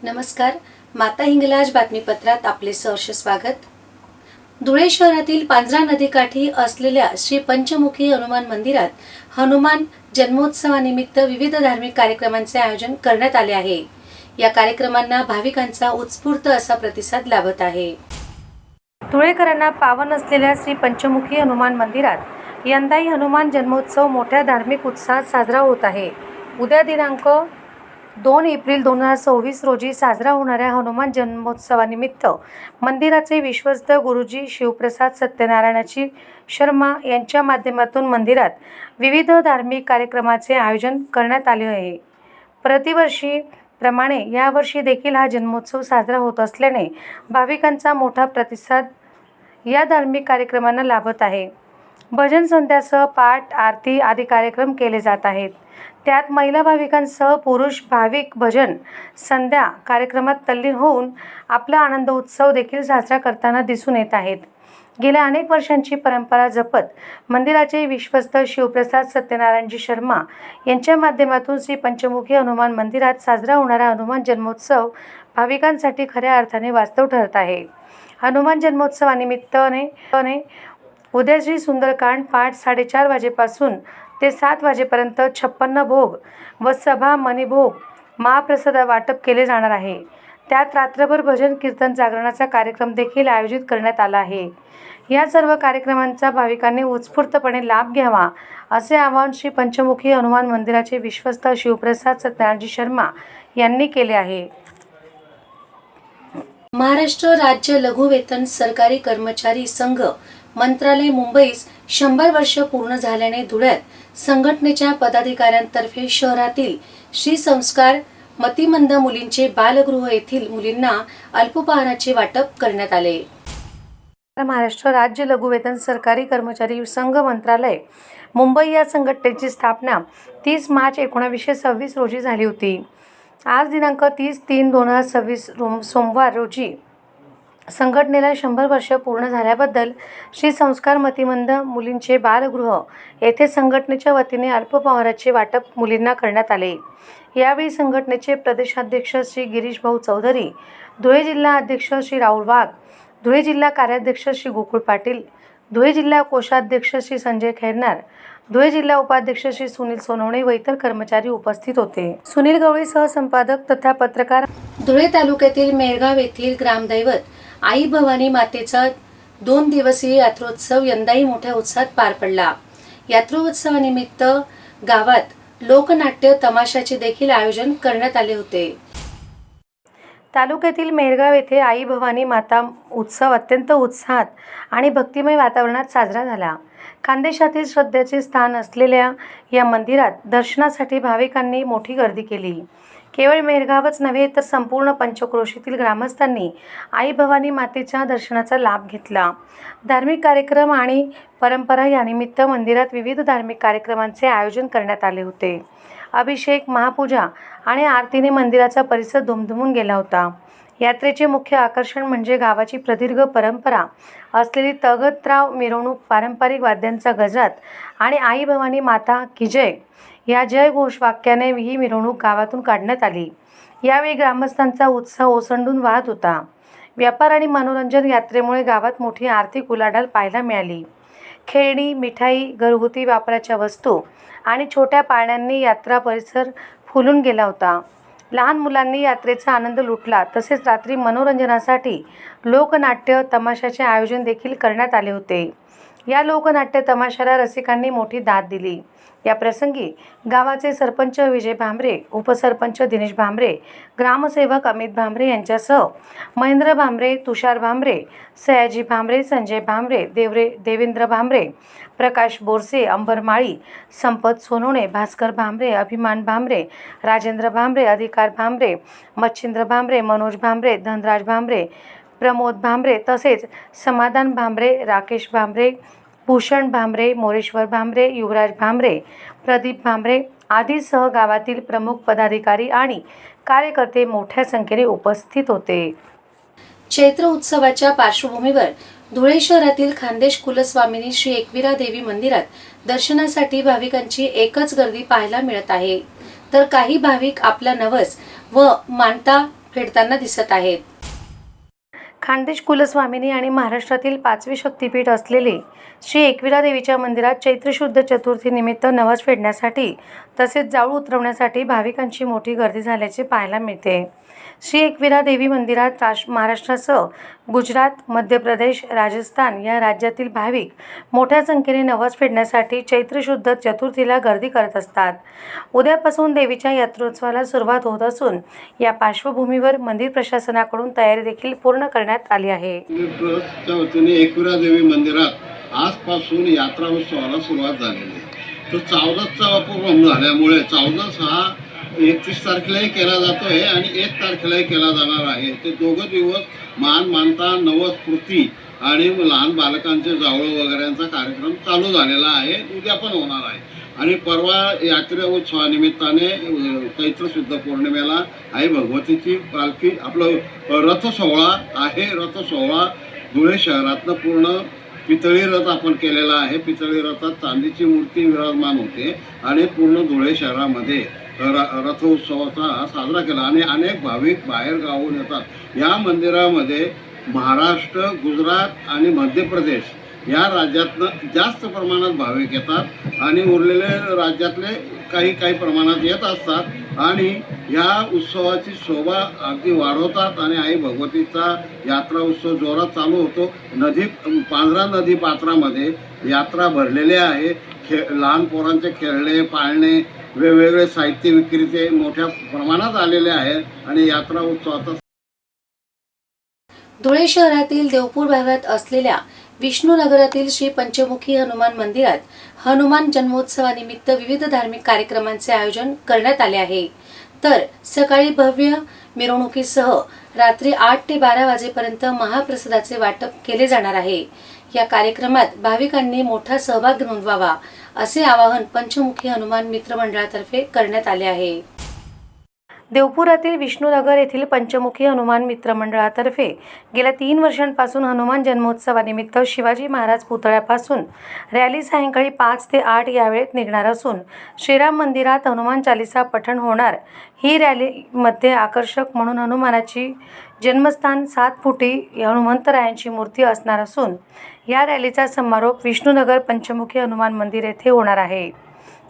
नमस्कार. माता हिंगलाज बातमीपत्रात आपले सहर्ष स्वागत. धुळे शहरातील पांझरा नदीकाठी असलेल्या श्री पंचमुखी हनुमान मंदिरात हनुमान जन्मोत्सवानिमित्त विविध धार्मिक कार्यक्रमांचे आयोजन करण्यात आले आहे. या कार्यक्रमांना भाविकांचा उत्स्फूर्त असा प्रतिसाद लाभत आहे. धुळेकरांना पावन असलेल्या श्री पंचमुखी हनुमान मंदिरात यंदाही हनुमान जन्मोत्सव मोठ्या धार्मिक उत्साहात साजरा होत आहे. उद्या दिनांक 2 एप्रिल 2026 रोजी साजरा होणाऱ्या हनुमान जन्मोत्सवानिमित्त मंदिराचे विश्वस्त गुरुजी शिवप्रसाद सत्यनारायणाची शर्मा यांच्या माध्यमातून मंदिरात विविध धार्मिक कार्यक्रमाचे आयोजन करण्यात आले आहे. प्रतिवर्षी प्रमाणे यावर्षी देखील हा जन्मोत्सव साजरा होत असल्याने भाविकांचा मोठा प्रतिसाद या धार्मिक कार्यक्रमांना लाभत आहे. भजन संध्यासह पाठ, आरती आदी कार्यक्रम केले जात आहेत. त्यात महिला भाविकांसह पुरुष भाविक भजन संध्या कार्यक्रमात तल्लीन होऊन आपला आनंद उत्सव देखील साजरा करताना दिसून येत आहेत. गेल्या अनेक वर्षांची परंपरा जपत मंदिराचे विश्वस्त शिवप्रसाद सत्यनारायणजी शर्मा यांच्या माध्यमातून श्री पंचमुखी हनुमान मंदिरात साजरा होणारा हनुमान जन्मोत्सव भाविकांसाठी खऱ्या अर्थाने वास्तव ठरत आहे. हनुमान जन्मोत्सवानिमित्ताने उद्या श्री सुंदरकांड पाठ 4:30 वाजेपासून ते 7 वाजेपर्यंत 56 भोग व सभा मणिभोग महाप्रसाद वाटप केले जाणार आहे. त्यात रात्रभर भजन कीर्तन जागरणाचा कार्यक्रम देखील आयोजित करण्यात आला आहे. या सर्व कार्यक्रमांचा भाविकांनी उत्स्फूर्तपणे लाभ घ्यावा असे आवाहन श्री पंचमुखी हनुमान मंदिराचे विश्वस्त शिवप्रसाद सत्यनारायणजी शर्मा यांनी केले आहे. महाराष्ट्र राज्य लघु वेतन सरकारी कर्मचारी संघ मंत्रालय मुंबईस 100 वर्ष पूर्ण झाल्याने धुळ्यात संघटनेच्या पदाधिकाऱ्यांतर्फे शहरातील श्री संस्कार मतिमंद मुलींचे बालगृह येथील मुलींना अल्पोपहाराचे वाटप करण्यात आले. महाराष्ट्र राज्य लघु वेतन सरकारी कर्मचारी संघ मंत्रालय मुंबई या संघटनेची स्थापना 30 मार्च 1926 रोजी झाली होती. आज दिनांक 30/3/2026 सोमवार रोजी संघटनेला 100 वर्ष पूर्ण झाल्याबद्दल श्री संस्कार मतिमंद मुलींचे बालगृह येथे संघटनेच्या वतीने अल्पोपहाराचे वाटप मुलींना करण्यात आले. यावेळी संघटनेचे प्रदेशाध्यक्ष श्री गिरीश भाऊ चौधरी, धुळे जिल्हा अध्यक्ष श्री राहुल वाघ, धुळे जिल्हा कार्याध्यक्ष श्री गोकुळ पाटील, धुळे जिल्हा कोषाध्यक्ष श्री संजय खैरनार, धुळे जिल्हा उपाध्यक्ष श्री सुनील सोनवणे व इतर कर्मचारी उपस्थित होते. सुनील गवळी सहसंपादक तथा पत्रकार. धुळे तालुक्यातील मेळगाव येथील ग्रामदैवत आई भवानी मातेचा 2 दिवसीय यात्रोत्सव यंदाही मोठ्या उत्साहात पार पडला. यात्रोत्सवानिमित्त गावात लोकनाट्य तमाशाचे देखील आयोजन करण्यात आले होते. तालुक्यातील मेळगाव येथे आई भवानी माता उत्सव अत्यंत उत्साहात आणि भक्तिमय वातावरणात साजरा झाला. खानदेशातील श्रद्धेचे स्थान असलेल्या या मंदिरात दर्शनासाठी भाविकांनी मोठी गर्दी केली. केवळ मेळगावच नव्हे तर संपूर्ण पंचक्रोशीतील ग्रामस्थांनी आई भवानी मातेच्या दर्शनाचा लाभ घेतला. धार्मिक कार्यक्रम आणि परंपरा यानिमित्त मंदिरात विविध धार्मिक कार्यक्रमांचे आयोजन करण्यात आले होते. अभिषेक, महापूजा आणि आरतीने मंदिराचा परिसर दुमदुमून गेला होता. यात्रेचे मुख्य आकर्षण म्हणजे गावाची प्रदीर्घ परंपरा असलेली तगतराव मिरवणूक पारंपरिक वाद्यांच्या गजरात आणि आई भवानी माता की जय या जय घोषवाक्याने ही मिरवणूक गावातून काढण्यात आली. यावेळी ग्रामस्थांचा उत्साह ओसंडून वाहत होता. व्यापार आणि मनोरंजन यात्रेमुळे गावात मोठी आर्थिक उलाढाल पाहायला मिळाली. खेळणी, मिठाई, घरगुती वापराच्या वस्तू आणि छोट्या पाळण्यांनी यात्रा परिसर फुलून गेला होता. लहान मुलांनी यात्रेचा आनंद लुटला. तसेच रात्री मनोरंजनासाठी लोकनाट्य तमाशाचे आयोजन देखील करण्यात आले होते. या लोकनाट्य तमाशाला रसिकांनी मोठी दाद दिली. या प्रसंगी गावाचे सरपंच विजय भांबरे, उपसरपंच दिनेश भांबरे, ग्रामसेवक अमित भांबरे यांच्यासह महेंद्र भांबरे, तुषार भांबरे, सयाजी भांबरे, संजय भांबरे, देवेंद्र भांबरे, प्रकाश बोरसे, अंबर माळी, संपत सोनवणे, भास्कर भांबरे, अभिमान भांबरे, राजेंद्र भांबरे, अधिकार भांबरे, मच्छिंद्र भांबरे, मनोज भांबरे, धनराज भांबरे, प्रमोद भांबरे तसेच समाधान भांबरे, राकेश भांबरे, भूषण भांबरे, मोरेश्वर भांबरे, युवराज भांबरे, प्रदीप भांबरे आदीसह गावातील प्रमुख पदाधिकारी आणि कार्यकर्ते मोठ्या संख्येने उपस्थित होते. चैत्र उत्सवाच्या पार्श्वभूमीवर धुळे शहरातील खानदेश कुलस्वामिनी श्री एकविरा देवी मंदिरात दर्शनासाठी भाविकांची एकच गर्दी पाहायला मिळत आहे. तर काही भाविक आपला नवस व मानता फेडताना दिसत आहेत. खानदेश कुलस्वामिनी आणि महाराष्ट्रातील 5वी शक्तीपीठ असलेले श्री एकविरा देवीच्या मंदिरात चैत्र शुद्ध चतुर्थी निमित्त नवस फेडण्यासाठी तसेच जाळू उतरवण्यासाठी भाविकांची मोठी गर्दी झाल्याचे पाहायला मिळते. श्री एकविरा देवी मंदिरात महाराष्ट्रासह गुजरात, मध्य प्रदेश, राजस्थान या राज्यातील भाविक मोठ्या संख्येने नवस फेडण्यासाठी चैत्र शुद्ध चतुर्थीला गर्दी करत असतात. उद्यापासून देवीच्या यात्रोत्सवाला सुरुवात होत असून या पार्श्वभूमीवर मंदिर प्रशासनाकडून तयारी देखील पूर्ण करण्यात आली आहे. एकविरा देवी मंदिरात आजपासून यात्रा उत्सवाला सुरुवात झालेली आहे. तो 14चा उपक्रम झाल्यामुळे 14 हा 31 तारखेलाही केला जातोय आणि 1 तारखेलाही केला जाणार आहे. ते दोघं दिवस मान मानता नवस्फूर्ती आणि लहान बालकांचे जावळं वगैरेंचा कार्यक्रम चालू झालेला आहे. उद्या पण होणार आहे आणि परवा यात्रा उत्सवानिमित्ताने चैत्र शुद्ध पौर्णिमेला आई भगवतीची पालखी आपलं रथ सोहळा आहे. रथ सोहळा धुळे शहरातनं पूर्ण पितळी रथ आपण केलेला आहे. पितळी रथात चांदीची मूर्ती विराजमान होते आणि पूर्ण धुळे शहरामध्ये रथोत्सवाचा साजरा केला आणि अनेक भाविक बाहेर गावून येतात. या मंदिरामध्ये महाराष्ट्र, गुजरात आणि मध्य प्रदेश या राज्यातनं जास्त प्रमाणात भाविक येतात आणि उरलेले राज्यातले काही प्रमाणात येत असतात आणि या उत्सवाची शोभा अगदी वाढवतात आणि आई भगवतीचा यात्रा उत्सव जोरात चालू होतो. पांढरा नदी पात्रामध्ये यात्रा भरलेली आहे. लहान पोरांचे खेळणे, पाळणे, वेगवेगळे साहित्य विक्रेते मोठ्या प्रमाणात आलेले आहेत आणि यात्रा उत्सवाचा धुळे शहरातील देवपूर भागात असलेल्या विष्णुनगरातील श्री पंचमुखी हनुमान मंदिरात हनुमान जन्मोत्सवानिमित्त विविध धार्मिक कार्यक्रमांचे आयोजन करण्यात आले आहे. तर सकाळी भव्य मिरवणुकीसह रात्री 8 ते 12 वाजेपर्यंत महाप्रसादाचे वाटप केले जाणार आहे. या कार्यक्रमात भाविकांनी मोठा सहभाग नोंदवावा असे आवाहन पंचमुखी हनुमान मित्र मंडळातर्फे करण्यात आले आहे. देवपुरातील विष्णुनगर येथील पंचमुखी हनुमान मित्र मंडळातर्फे गेल्या 3 वर्षांपासून हनुमान जन्मोत्सवानिमित्त शिवाजी महाराज पुतळ्यापासून रॅली सायंकाळी 5 ते 8 या वेळेत निघणार असून श्रीराम मंदिरात हनुमान चालीसा पठण होणार. ही रॅलीमध्ये आकर्षक म्हणून हनुमानाची जन्मस्थान 7 फुटी हनुमंतरायांची मूर्ती असणार असून या रॅलीचा समारोप विष्णुनगर पंचमुखी हनुमान मंदिर येथे होणार आहे.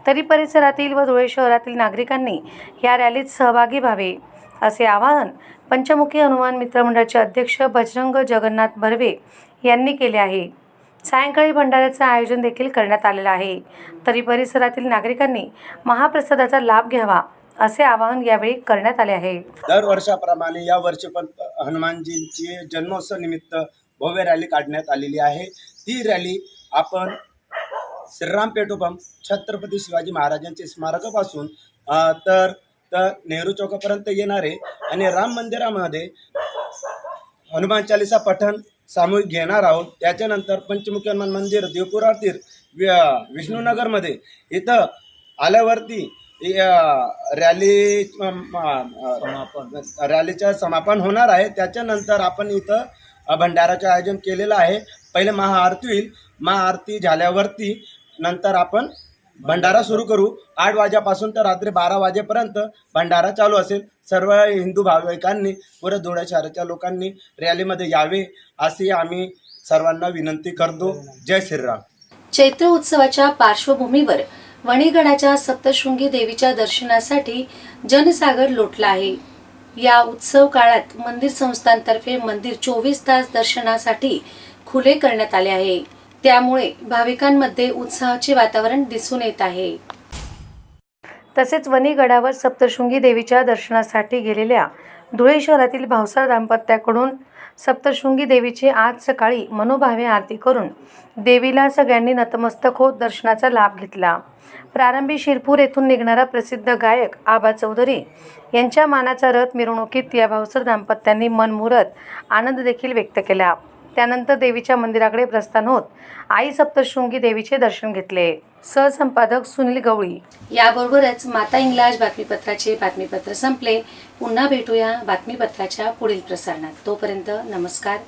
तरी परिसरातील व धुळे शहरातील नागरिकांनी या रॅलीत सहभागी व्हावे असे आवाहन पंचमुखी हनुमान मित्र मंडळाचे अध्यक्ष बजरंग जगन्नाथ बर्वे यांनी केले आहे. सायंकाळी भंडाऱ्याचे आयोजन देखील करण्यात आलेले आहे. तरी परिसरातील नागरिकांनी महाप्रसादाचा लाभ घ्यावा असे आवाहन यावेळी करण्यात आले आहे. दरवर्षाप्रमाणे या वर्षी पण हनुमानजींची जन्मोत्सव निमित्त भव्य रॅली काढण्यात आलेली आहे. ही रॅली आपण श्रीराम पेट्रोल पंप छत्रपती शिवाजी महाराजांच्या स्मारकापासून तर नेहरू चौकापर्यंत येणार आहे आणि राम मंदिरामध्ये हनुमान चालीसा पठण सामूहिक घेणार आहोत. त्याच्यानंतर पंचमुखी हनुमान मंदिर देवपुरातील विष्णुनगरमध्ये इथं आल्यावरती रॅलीचं समापन होणार आहे. त्याच्यानंतर आपण इथं भंडाराचं आयोजन केलेलं आहे. पहिले महाआरती होईल. महाआरती झाल्यावरती नंतर आपण भंडारा सुरू करू. 8 वाजेपासून तर रात्री 12 वाजेपर्यंत भंडारा चालू असेल. सर्व हिंदू भाविकांनी पुऱ्या धुळे शहराच्या लोकांनी रॅलीमध्ये यावे अशी आम्ही सर्वांना विनंती करतो. जय श्रीराम. चैत्र उत्सवाच्या पार्श्वभूमीवर वणीगडाच्या सप्तशृंगी देवीच्या दर्शनासाठी जनसागर लोटला आहे. या उत्सव काळात मंदिर संस्थांतर्फे मंदिर 24 तास दर्शनासाठी खुले करण्यात आले आहे. त्यामुळे भाविकांमध्ये उत्साहाचे वातावरण दिसून येत आहे. तसेच वणीगडावर सप्तशृंगी देवीच्या दर्शनासाठी गेलेल्या धुळे शहरातील भावसार दाम्पत्याकडून सप्तशृंगी देवीची आज सकाळी मनोभावे आरती करून देवीला सगळ्यांनी नतमस्तक होत दर्शनाचा लाभ घेतला. प्रारंभी शिरपूर येथून निघणारा प्रसिद्ध गायक आबा चौधरी यांच्या मानाचा रथ मिरवणुकीत या भावसार दाम्पत्यांनी मनमुरत आनंद देखील व्यक्त केला. त्यानंतर देवीच्या मंदिराकडे प्रस्थान होत आई सप्तशृंगी देवीचे दर्शन घेतले. सहसंपादक सुनील गवळी. याबरोबरच माता इंग्लाज बातमीपत्राचे बातमीपत्र संपले. पुन्हा भेटूया बातमीपत्राच्या पुढील प्रसारणात. तोपर्यंत नमस्कार.